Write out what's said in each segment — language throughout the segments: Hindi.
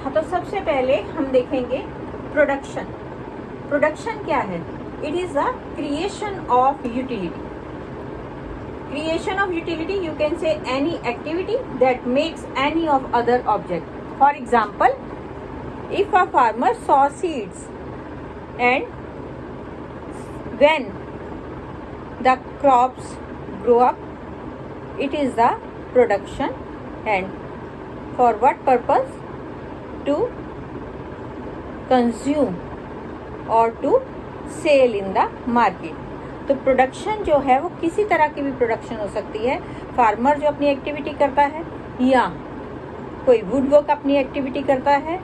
हाँ, तो सबसे पहले हम देखेंगे प्रोडक्शन। प्रोडक्शन क्या है? It is the creation of utility. Creation of utility, you can say any activity that makes any of other object. For example, if a farmer sow seeds and when the crops grow up, it is the production. And for what purpose? To consume or to sell in the market. तो प्रोडक्शन जो है वो किसी तरह की भी प्रोडक्शन हो सकती है। फार्मर जो अपनी एक्टिविटी करता है या कोई वुड वर्क अपनी एक्टिविटी करता है,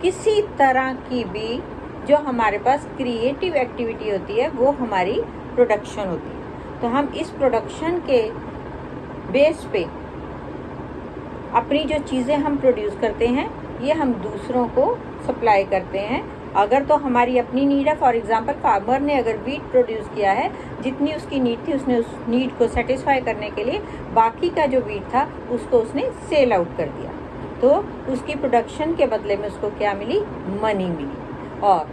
किसी तरह की भी जो हमारे पास क्रिएटिव एक्टिविटी होती है वो हमारी प्रोडक्शन होती है। तो हम इस प्रोडक्शन के बेस पे अपनी जो चीज़ें हम प्रोड्यूस करते हैं ये हम दूसरों को सप्लाई करते हैं। अगर तो हमारी अपनी नीड है, फॉर एग्जांपल फार्मर ने अगर वीट प्रोड्यूस किया है, जितनी उसकी नीड थी उसने उस नीड को सेटिस्फाई करने के लिए बाकी का जो वीट था उसको उसने सेल आउट कर दिया, तो उसकी प्रोडक्शन के बदले में उसको क्या मिली? मनी मिली। और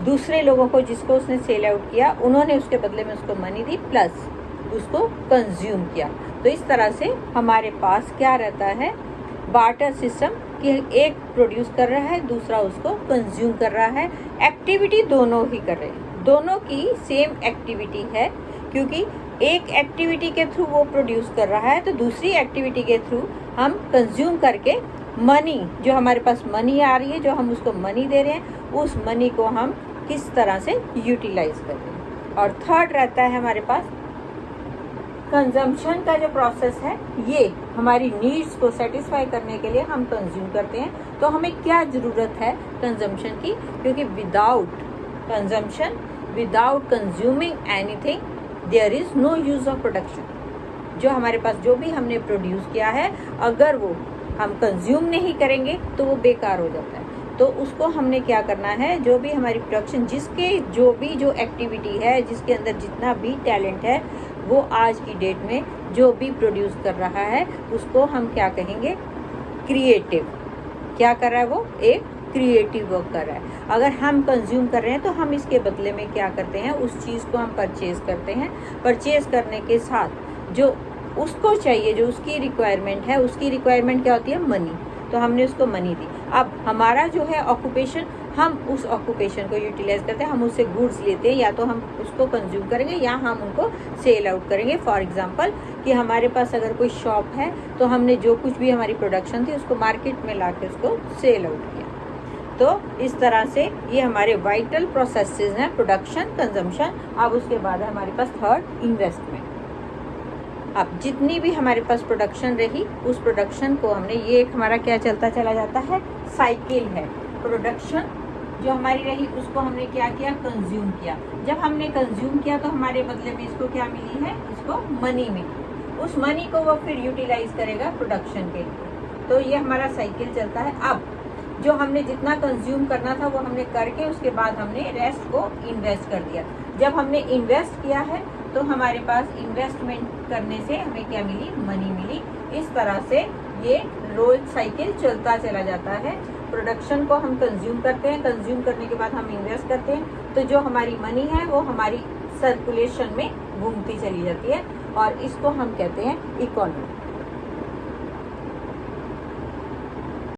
दूसरे लोगों को जिसको उसने सेल आउट किया उन्होंने उसके बदले में उसको मनी दी प्लस उसको कंज्यूम किया। तो इस तरह से हमारे पास क्या रहता है? बार्टर सिस्टम कि एक प्रोड्यूस कर रहा है, दूसरा उसको कंज्यूम कर रहा है। एक्टिविटी दोनों ही कर रहे हैं, दोनों की सेम एक्टिविटी है, क्योंकि एक एक्टिविटी के थ्रू वो प्रोड्यूस कर रहा है तो दूसरी एक्टिविटी के थ्रू हम कंज्यूम करके मनी, जो हमारे पास मनी आ रही है, जो हम उसको मनी दे रहे हैं, उस मनी को हम किस तरह से यूटिलाइज कर रहे हैं। और थर्ड रहता है हमारे पास कंजम्पशन का जो प्रोसेस है, ये हमारी नीड्स को सेटिस्फाई करने के लिए हम कंज्यूम करते हैं। तो हमें क्या ज़रूरत है कंजम्पशन की? क्योंकि without consumption, without consuming anything, there is no use of production. जो हमारे पास जो भी हमने प्रोड्यूस किया है, अगर वो हम कंज्यूम नहीं करेंगे तो वो बेकार हो जाता है। तो उसको हमने क्या करना है? जो भी हमारी प्रोडक्शन, जिसके जो एक्टिविटी है, जिसके अंदर जितना भी टैलेंट है, वो आज की डेट में जो भी प्रोड्यूस कर रहा है उसको हम क्या कहेंगे? क्रिएटिव। क्या कर रहा है वो? एक क्रिएटिव वर्क कर रहा है। अगर हम कंज्यूम कर रहे हैं तो हम इसके बदले में क्या करते हैं? उस चीज़ को हम परचेज़ करते हैं। परचेज़ करने के साथ जो उसको चाहिए, जो उसकी रिक्वायरमेंट है, उसकी रिक्वायरमेंट क्या होती है? मनी। तो हमने उसको मनी दी। अब हमारा जो है ऑक्यूपेशन, हम उस ऑक्यूपेशन को यूटिलाइज करते हैं, हम उससे गुड्स लेते हैं, या तो हम उसको कंज्यूम करेंगे या हम उनको सेल आउट करेंगे। फॉर एग्जांपल कि हमारे पास अगर कोई शॉप है तो हमने जो कुछ भी हमारी प्रोडक्शन थी उसको मार्केट में ला के उसको सेल आउट किया। तो इस तरह से ये हमारे वाइटल प्रोसेसेस हैं, प्रोडक्शन, कंजम्पशन। अब उसके बाद है हमारे पास थर्ड, इन्वेस्टमेंट। अब जितनी भी हमारे पास प्रोडक्शन रही, उस प्रोडक्शन को हमने, ये एक हमारा क्या चलता चला जाता है? साइकिल है। प्रोडक्शन जो हमारी रही उसको हमने क्या किया? कंज्यूम किया। जब हमने कंज्यूम किया तो हमारे बदले में इसको क्या मिली है? इसको मनी मिली। उस मनी को वो फिर यूटिलाइज करेगा प्रोडक्शन के लिए। तो ये हमारा साइकिल चलता है। अब जो हमने जितना कंज्यूम करना था वो हमने करके उसके बाद हमने रेस्ट को इन्वेस्ट कर दिया। जब हमने इन्वेस्ट किया है तो हमारे पास इन्वेस्टमेंट करने से हमें क्या मिली? मनी मिली। इस तरह से ये रोज साइकिल चलता चला जाता है। प्रोडक्शन को हम कंज्यूम करते हैं, कंज्यूम करने के बाद हम इन्वेस्ट करते हैं, तो जो हमारी मनी है वो हमारी सर्कुलेशन में घूमती चली जाती है, और इसको हम कहते हैं इकोनॉमी।